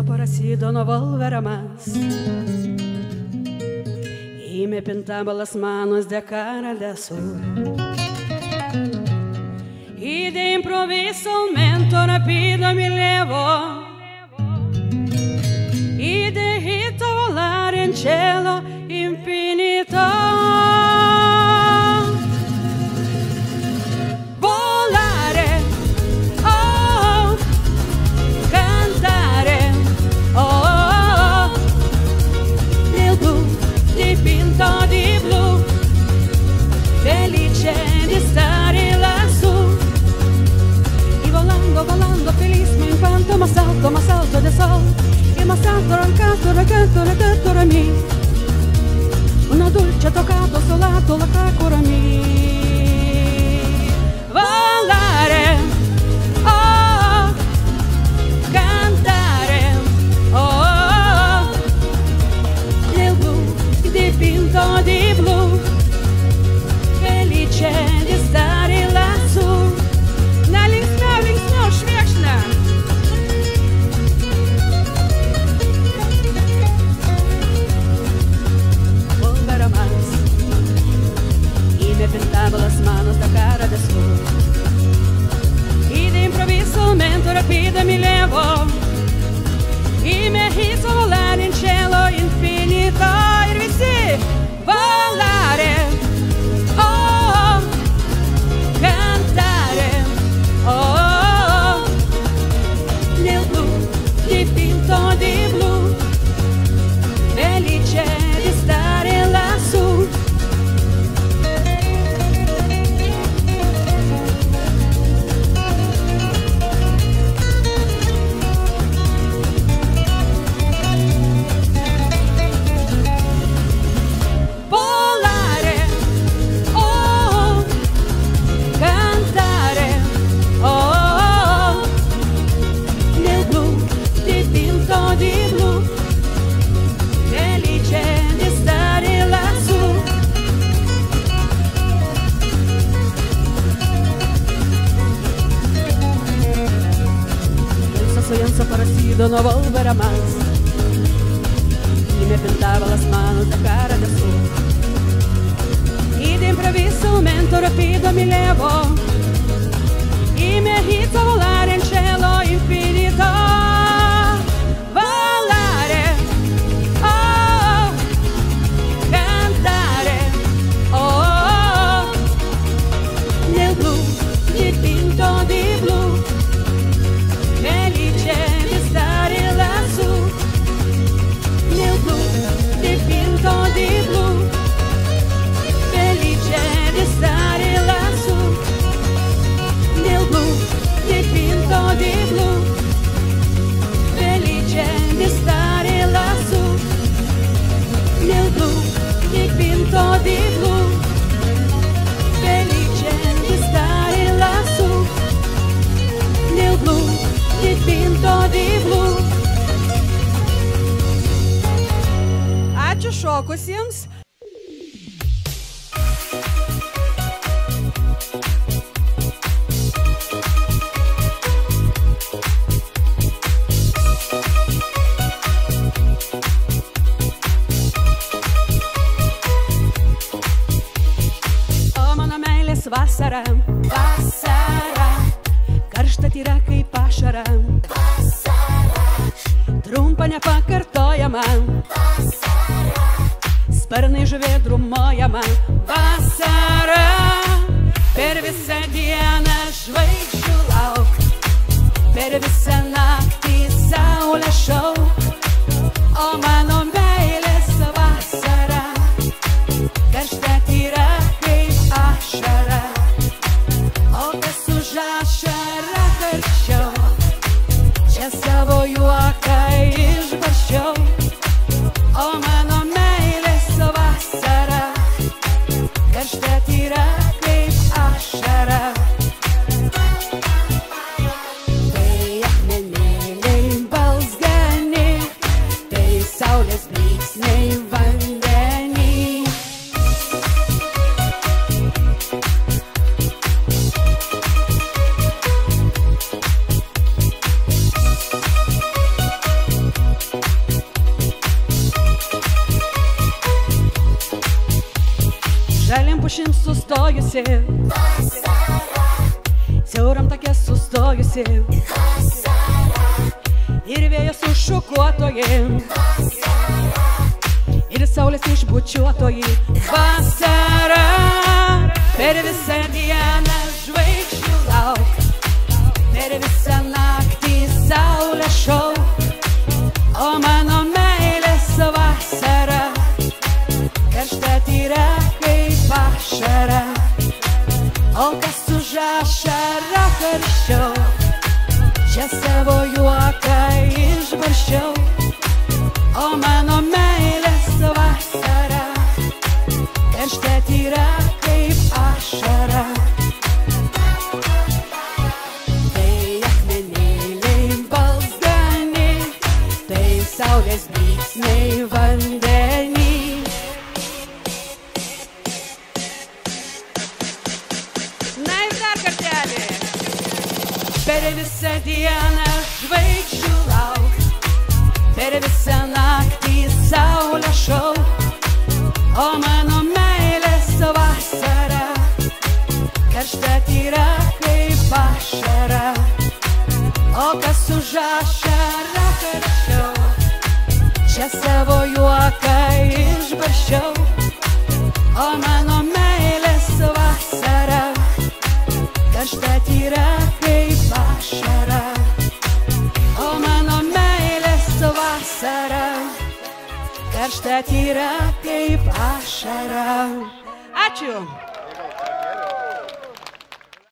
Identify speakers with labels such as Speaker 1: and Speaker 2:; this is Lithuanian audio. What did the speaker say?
Speaker 1: Sausio prasidėjo volveramas. Y me pintaba las manos de cara de azul. Y de improviso un momento rápido me levó. Y dejito volar en cielo infinito. Volare, oh, cantare, oh, nel blu dipinto di blu, felice di stare lassù. Y volando, volando feliz me infanto, ma salto de sol. E ma salto raccanto a me. Una dolce toccato solato la cacora mi. Volare, oh, cantare, oh, nel blu dipinto di blu, felice di stare lassù. Na linksmiau, šviekšna. Me pintaba las manos da cara de azul. Y de improviso un momento rápido me levó. Y me hizo volar en cielo infinito. Y visi, volare, oh, cantare, oh, nel blu dipinto di blu, felice di stare lassù. Parecido no volverá más. Y me pintaba las manos de cara de azul. Y de improviso un momento rápido me levó. Y me hizo volar en cielo infinito. Volare, oh, cantare, oh, nel blu dipinto di blu, felice di stare lassù. Nel blu dipinto di blu, felice di stare lassù. Nel blu dipinto di blu, felice di stare lassù. Nel blu dipinto di blu, felice di stare lassù. Nel blu dipinto di blu. Ačiū šokusiems. O mano meilės vasara, vasara, karšta tyra kaip ašara, vasara, trumpa nepakartojama, vasara, sparnai žuvėdrų mojama, vasara, per visą dieną žvaigždžių lauk, per visą naktį saulę šauk. O mano meilės vasara, karšta tyra kaip ašara, o kas už ašarą karščiau, čia savo juoką išbarščiau. O mano meilės vasara, karšta tyra kaip ašara. Tai akmenėliai balzgani, tai saulės blyksniai vandenį. pušim sustojusi, siauram take sustojusi, ir vėjas užšukuotoji, ir saulės išbučiuotoji. Vasara, per visą dieną žvaigždžių lauk, per visą naktį saulės šau, o mano meilės vasara karšta tyra kaip ašara, o kas už ašarą karščiau, čia savo juoką išbarščiau, o mano meilės vasara karšta tyra kaip ašara. Tai akmenėliai balzgani, tai saulės blyksniai vandenį. Na ir dar kartelį. Per visą dieną žvaigždžių lauk, per visą naktį saulę šau, o mano meilės vasara karšta tyra kaip ašara, o kas už ašarą karščiau, čia savo juoką išbarščiau, o mano meilės vasara karšta tyra kaip ašara, o mano meilės vasara karšta tyra kaip ašara. Ačiū.